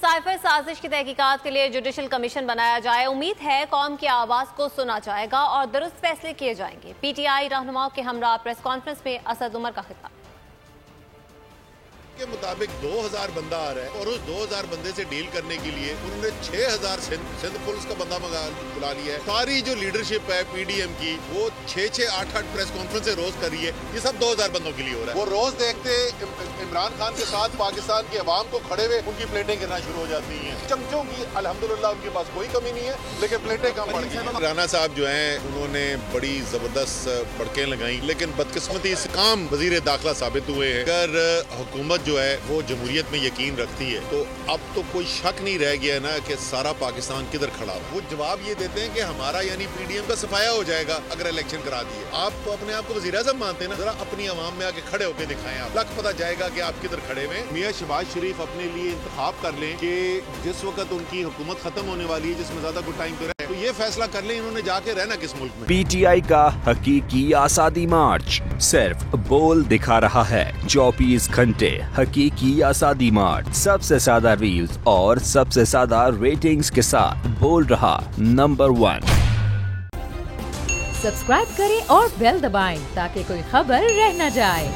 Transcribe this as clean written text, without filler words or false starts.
Cipher سازش کی تحقیقات کے لیے جوڈیشل کمیشن بنایا جائے. امید ہے قوم کی آواز کو سنا جائے گا اور درست فیصلے کیے جائیں گے. پی ٹی آئی رہنماؤں کے ہمراہ پریس کانفرنس میں اسد عمر کا خطاب. کے مطابق 2000 بندہ آ رہا ہے اور اس 2000 بندے سے ڈیل کرنے کے لیے انہوں نے 6000 سندھ پولیس کا بندہ بلا لیا ہے. ساری جو لیڈرشپ ہے پی ڈی ایم کی وہ 6-8 پریس کانفرنس سے روز کر رہی ہے. یہ سب 2000 بندوں کے لیے ہو رہا ہے. وہ روز دیکھتے عمران خان کے ساتھ پاکستان کی عوام کو کھڑے ہوئے ان کی پلیٹیں گرنا شروع ہو جاتی ہیں. چمچوں کی الحمدللہ ان کے پاس کوئی کمی نہیں ہے لیکن پلیٹیں کم پڑ گئی ہیں. رانا صاحب جو ہیں انہوں نے بڑی زبردست پڑکیں لگائیں لیکن بدقسمتی سے کام وزیر داخلہ ثابت ہوئے ہیں. اگر حکومت جو ہے وہ جمہوریت میں یقین رکھتی ہے تو اب تو کوئی شک نہیں رہ گیا نا کہ سارا پاکستان کدھر کھڑا ہو. وہ جواب یہ دیتے ہیں کہ ہمارا یعنی پی ڈی ایم کا صفایا ہو جائے گا اگر الیکشن کرا دیے. آپ اپنے آپ کو وزیر اعظم مانتے ہیں نا, ذرا اپنی عوام میں آ کے کھڑے ہو کے دکھائیں. آپ لگ پتہ جائے گا کہ آپ کدھر کھڑے ہوئے. میاں شہباز شریف اپنے لیے انتخاب کر لیں کہ جس وقت ان کی حکومت ختم ہونے والی ہے جس میں زیادہ کوئی ٹائم پہ رہے تو یہ فیصلہ کر لیں انہوں نے جا کے رہنا کس ملک میں. پی ٹی آئی کا حقیقی آزادی مارچ صرف بول دکھا رہا ہے. 24 گھنٹے حقیقی آزادی مارچ, سب سے زیادہ ریلز اور سب سے زیادہ ریٹنگز کے ساتھ بول رہا نمبر 1. سبسکرائب کریں اور بیل دبائیں تاکہ کوئی خبر رہ نہ جائے.